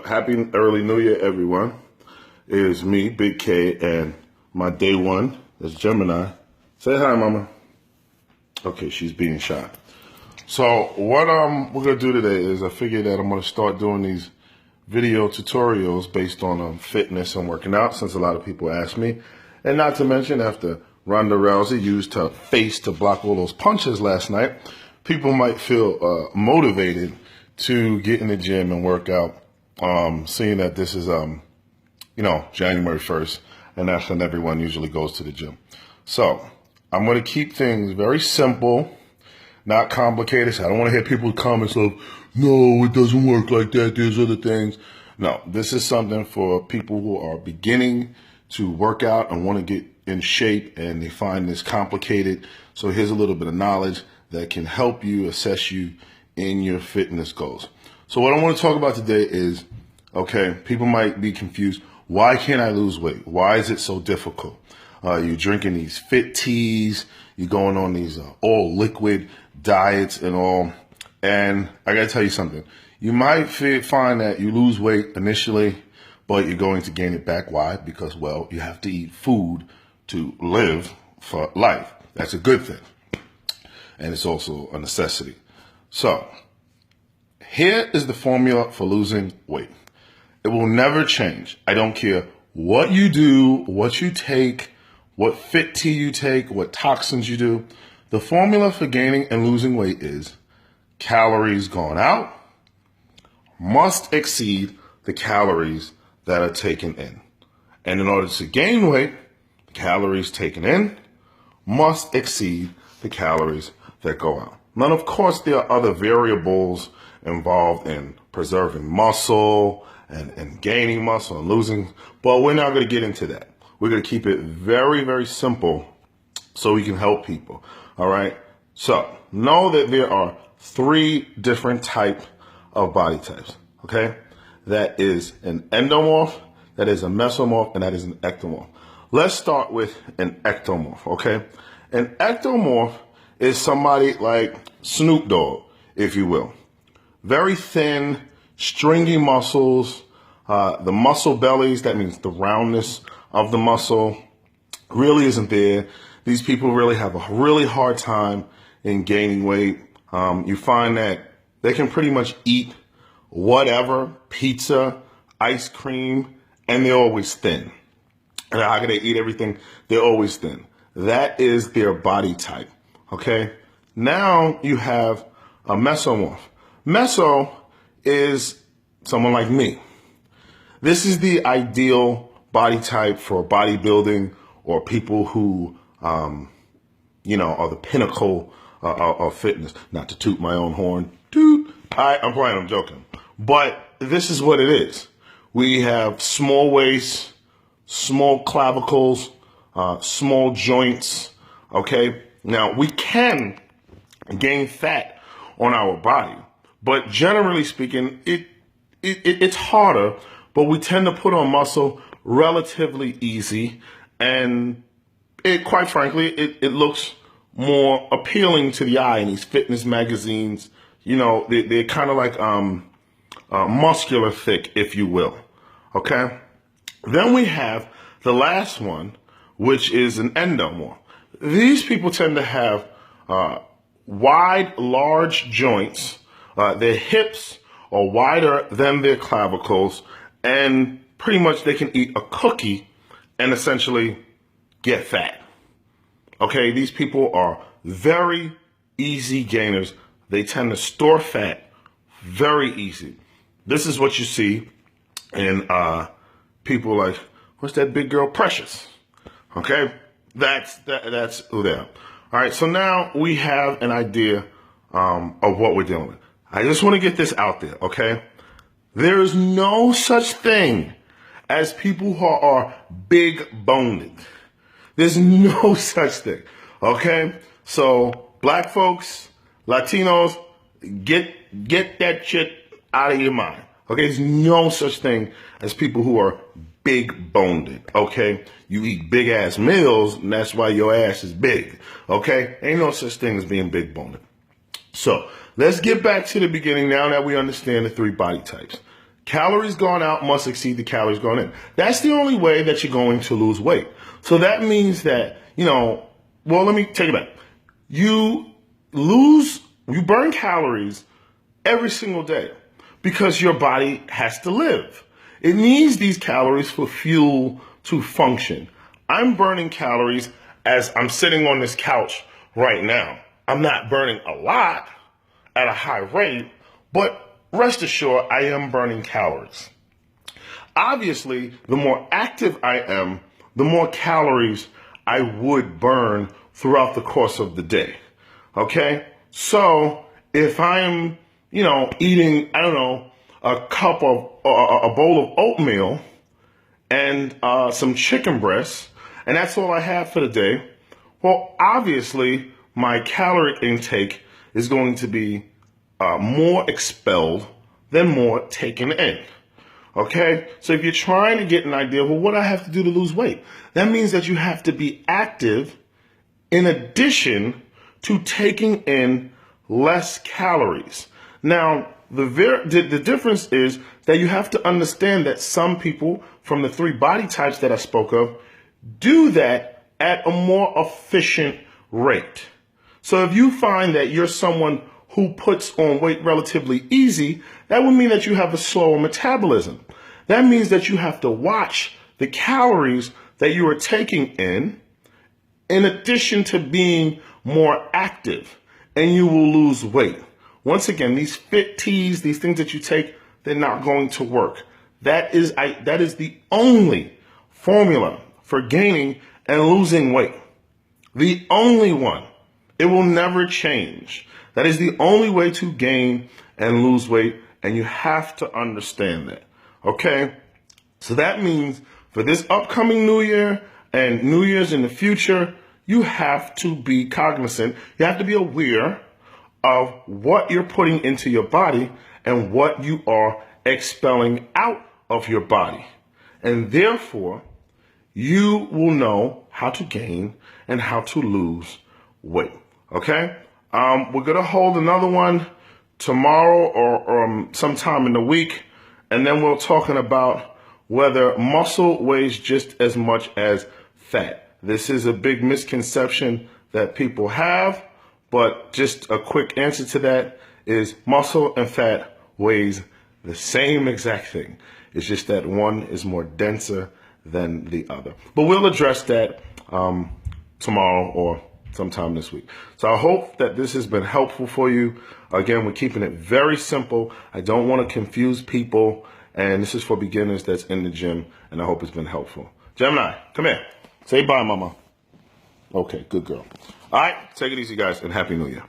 Happy early New Year, everyone. It is me, Big K, and my day one is Gemini. Say hi, Mama. Okay, she's being shy. So what we're gonna do today is I figured that I'm gonna start doing these video tutorials based on fitness and working out, since a lot of people ask me, and not to mention after Ronda Rousey used her face to block all those punches last night, people might feel motivated to get in the gym and work out. Seeing that this is, January 1st, and that's when everyone usually goes to the gym. So I'm going to keep things very simple, not complicated. So I don't want to hear people comments of, no, it doesn't work like that. There's other things. No, this is something for people who are beginning to work out and want to get in shape, and they find this complicated. So here's a little bit of knowledge that can help you assess you in your fitness goals. So what I want to talk about today is, okay, people might be confused. Why can't I lose weight? Why is it so difficult? You're drinking these fit teas, you're going on these all liquid diets and all. And I got to tell you something. You might find that you lose weight initially, but you're going to gain it back. Why? Because, well, you have to eat food to live for life. That's a good thing. And it's also a necessity. So here is the formula for losing weight. It will never change. I don't care what you do, what you take, what fit tea you take, what toxins you do. The formula for gaining and losing weight is calories gone out must exceed the calories that are taken in. And in order to gain weight, calories taken in must exceed the calories that go out. Now, of course, there are other variables involved in preserving muscle and gaining muscle and losing, but we're not going to get into that. We're going to keep it very, very simple so we can help people. All right. So know that there are 3 different types of body types. Okay. That is an endomorph, that is a mesomorph, and that is an ectomorph. Let's start with an ectomorph. Okay. An ectomorph is somebody like Snoop Dogg, if you will. Very thin, stringy muscles, the muscle bellies, that means the roundness of the muscle, really isn't there. These people really have a really hard time in gaining weight. You find that they can pretty much eat whatever, pizza, ice cream, and they're always thin. And how can they eat everything? They're always thin. That is their body type. Okay. Now you have a mesomorph. Meso is someone like me. This is the ideal body type for bodybuilding or people who, are the pinnacle of fitness. Not to toot my own horn. Toot. I'm playing, I'm joking. But this is what it is. We have small waists, small clavicles, small joints. Okay. Now we can gain fat on our body, but generally speaking, it's harder, but we tend to put on muscle relatively easy, and quite frankly, it looks more appealing to the eye in these fitness magazines. They're kind of like muscular thick, if you will. Okay. Then we have the last one, which is an endomorph. These people tend to have wide, large joints. Their hips are wider than their clavicles, and pretty much they can eat a cookie and essentially get fat. Okay, these people are very easy gainers. They tend to store fat very easy. This is what you see in people like, what's that big girl, Precious? Okay, that's who they are. All right, so now we have an idea of what we're dealing with. I just want to get this out there, okay? There is no such thing as people who are big boned. There's no such thing, okay? So black folks, Latinos, get that shit out of your mind, okay? There's no such thing as people who are big boned, okay? You eat big ass meals, and that's why your ass is big, okay? Ain't no such thing as being big boned. So let's get back to the beginning now that we understand the 3 body types. Calories gone out must exceed the calories gone in. That's the only way that you're going to lose weight. So that means that, well, let me take it back. You burn calories every single day because your body has to live. It needs these calories for fuel to function. I'm burning calories as I'm sitting on this couch right now. I'm not burning a lot at a high rate, but rest assured I am burning calories. Obviously, the more active I am, the more calories I would burn throughout the course of the day. Okay? So if I'm, eating, a bowl of oatmeal and some chicken breasts, and that's all I have for the day, well, obviously my calorie intake is going to be more expelled than more taken in. Okay? So if you're trying to get an idea of, well, what I have to do to lose weight, that means that you have to be active in addition to taking in less calories. Now, the difference is that you have to understand that some people from the 3 body types that I spoke of do that at a more efficient rate. So if you find that you're someone who puts on weight relatively easy, that would mean that you have a slower metabolism. That means that you have to watch the calories that you are taking in addition to being more active, and you will lose weight. Once again, these fit teas, these things that you take, they're not going to work. That is the only formula for gaining and losing weight. The only one. It will never change. That is the only way to gain and lose weight, and you have to understand that. Okay? So that means for this upcoming New Year and New Year's in the future, you have to be cognizant. You have to be aware of what you're putting into your body and what you are expelling out of your body. And therefore, you will know how to gain and how to lose weight. Okay? We're going to hold another one tomorrow or sometime in the week. And then we're talking about whether muscle weighs just as much as fat. This is a big misconception that people have. But just a quick answer to that is muscle and fat weighs the same exact thing. It's just that one is more denser than the other. But we'll address that tomorrow or sometime this week. So I hope that this has been helpful for you. Again, we're keeping it very simple. I don't want to confuse people. And this is for beginners that's in the gym. And I hope it's been helpful. Gemini, come here. Say bye, mama. Okay, good girl. All right, take it easy, guys, and Happy New Year.